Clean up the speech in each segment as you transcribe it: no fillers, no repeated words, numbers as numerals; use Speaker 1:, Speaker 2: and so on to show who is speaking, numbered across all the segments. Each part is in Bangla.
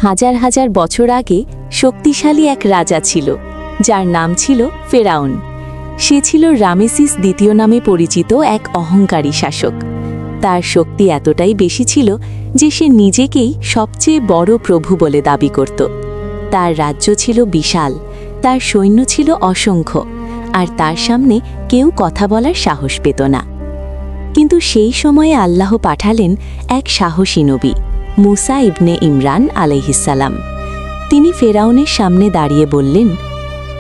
Speaker 1: হাজার হাজার বছর আগে শক্তিশালী এক রাজা ছিল, যার নাম ছিল ফেরাউন। সে ছিল রামেসিস দ্বিতীয় নামে পরিচিত এক অহংকারী শাসক। তার শক্তি এতটাই বেশি ছিল যে সে নিজেকেই সবচেয়ে বড় প্রভু বলে দাবি করত। তার রাজ্য ছিল বিশাল, তার সৈন্য ছিল অসংখ্য, আর তার সামনে কেউ কথা বলার সাহস পেত না। কিন্তু সেই সময়ে আল্লাহ পাঠালেন এক সাহসী নবী, মুসা ইবনে ইমরান আলাইহিসসালাম। তিনি ফেরাউনের সামনে দাঁড়িয়ে বললেন,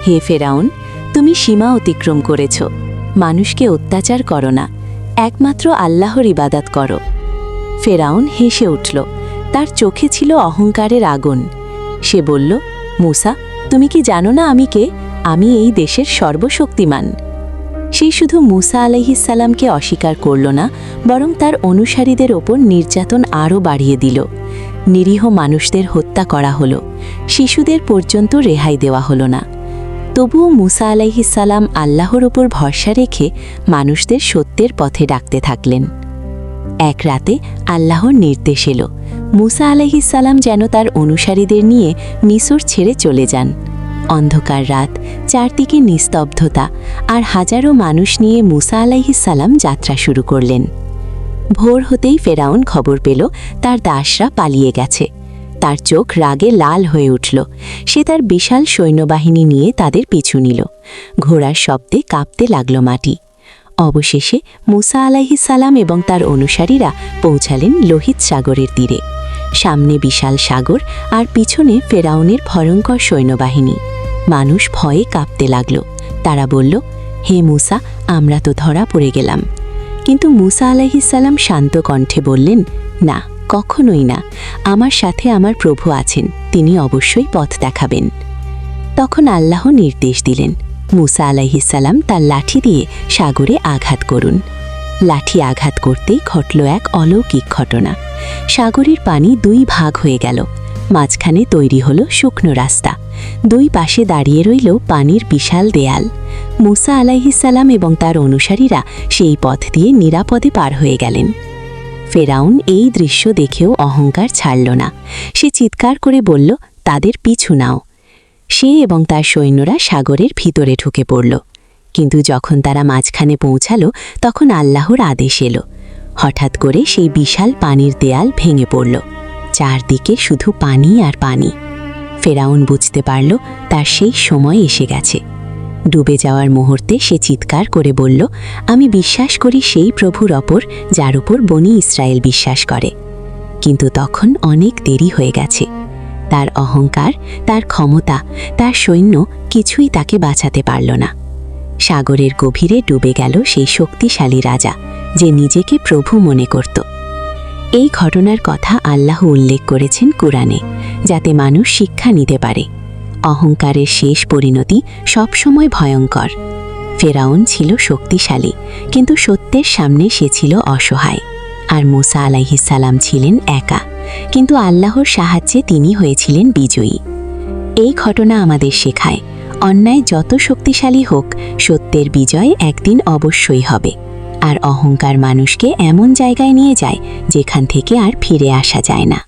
Speaker 1: হে ফেরাউন, তুমি সীমা অতিক্রম করেছ। মানুষকে অত্যাচার করো না, একমাত্র আল্লাহর ইবাদত করো। ফেরাউন হেসে উঠল, তার চোখে ছিল অহংকারের আগুন। সে বলল, মুসা, তুমি কি জানো না আমি কে? আমি এই দেশের সর্বশক্তিমান। সে শুধু মুসা আলাইহিসসালামকে অস্বীকার করল না, বরং তার অনুসারীদের ওপর নির্যাতন আরও বাড়িয়ে দিল। নিরীহ মানুষদের হত্যা করা হলো, শিশুদের পর্যন্ত রেহাই দেওয়া হলো না। তবুও মুসা আলাইহিসসালাম আল্লাহর ওপর ভরসা রেখে মানুষদের সত্যের পথে ডাকতে থাকলেন। এক রাতে আল্লাহর নির্দেশ এলো, মুসা আলাইহিসসালাম যেন তার অনুসারীদের নিয়ে মিসর ছেড়ে চলে যান। অন্ধকার রাত, চারদিকে নিস্তব্ধতা, আর হাজারো মানুষ নিয়ে মুসা আলাইহিসসালাম যাত্রা শুরু করলেন। ভোর হতেই ফেরাউন খবর পেল তার দাসরা পালিয়ে গেছে। তার চোখ রাগে লাল হয়ে উঠল। সে তার বিশাল সৈন্যবাহিনী নিয়ে তাদের পিছু নিল। ঘোড়ার শব্দে কাঁপতে লাগল মাটি। অবশেষে মুসা আলাইহিসসালাম এবং তার অনুসারীরা পৌঁছালেন লোহিত সাগরের তীরে। সামনে বিশাল সাগর, আর পিছনে ফেরাউনের ভয়ঙ্কর সৈন্যবাহিনী। মানুষ ভয়ে কাঁপতে লাগল। তারা বলল, হে মুসা, আমরা তো ধরা পড়ে গেলাম। কিন্তু মুসা আলাইহিসসালাম শান্ত কণ্ঠে বললেন, না, কখনোই না। আমার সাথে আমার প্রভু আছেন, তিনি অবশ্যই পথ দেখাবেন। তখন আল্লাহ নির্দেশ দিলেন, মুসা আলাইহিসসালাম তার লাঠি দিয়ে সাগরে আঘাত করুন। লাঠি আঘাত করতেই ঘটল এক অলৌকিক ঘটনা। সাগরের পানি দুই ভাগ হয়ে গেল। মাঝখানে তৈরি হলো শুকনো রাস্তা। দুই পাশে দাঁড়িয়ে রইল পানির বিশাল দেয়াল। মুসা আলাইহিসসালাম এবং তার অনুসারীরা সেই পথ দিয়ে নিরাপদে পার হয়ে গেলেন। ফেরাউন এই দৃশ্য দেখেও অহংকার ছাড়ল না। সে চিৎকার করে বলল, তাদের পিছু নাও। সে এবং তার সৈন্যরা সাগরের ভিতরে ঢুকে পড়ল। কিন্তু যখন তারা মাঝখানে পৌঁছাল, তখন আল্লাহর আদেশ এলো। হঠাৎ করে সেই বিশাল পানির দেয়াল ভেঙে পড়ল। চারদিকে শুধু পানি আর পানি। ফেরাউন বুঝতে পারল তার সেই সময় এসে গেছে। ডুবে যাওয়ার মুহূর্তে সে চিৎকার করে বলল, আমি বিশ্বাস করি সেই প্রভুর ওপর যার উপর বনি ইসরায়েল বিশ্বাস করে। কিন্তু তখন অনেক দেরি হয়ে গেছে। তার অহংকার, তার ক্ষমতা, তার সৈন্য কিছুই তাকে বাঁচাতে পারল না। সাগরের গভীরে ডুবে গেল সেই শক্তিশালী রাজা, যে নিজেকে প্রভু মনে করত। এই ঘটনার কথা আল্লাহ উল্লেখ করেছেন কুরআনে, যাতে মানুষ শিক্ষা নিতে পারে। অহংকারের শেষ পরিণতি সবসময় ভয়ঙ্কর। ফেরাউন ছিল শক্তিশালী, কিন্তু সত্যের সামনে সে ছিল অসহায়। আর মুসা আলাইহিসসালাম ছিলেন একা, কিন্তু আল্লাহর সাহায্যে তিনি হয়েছিলেন বিজয়ী। এই ঘটনা আমাদের শেখায়, অন্যায় যত শক্তিশালী হোক, সত্যের বিজয় একদিন অবশ্যই হবে। আর অহংকার মানুষকে এমন জায়গায় নিয়ে যায় যেখান থেকে আর ফিরে আসা যায় না।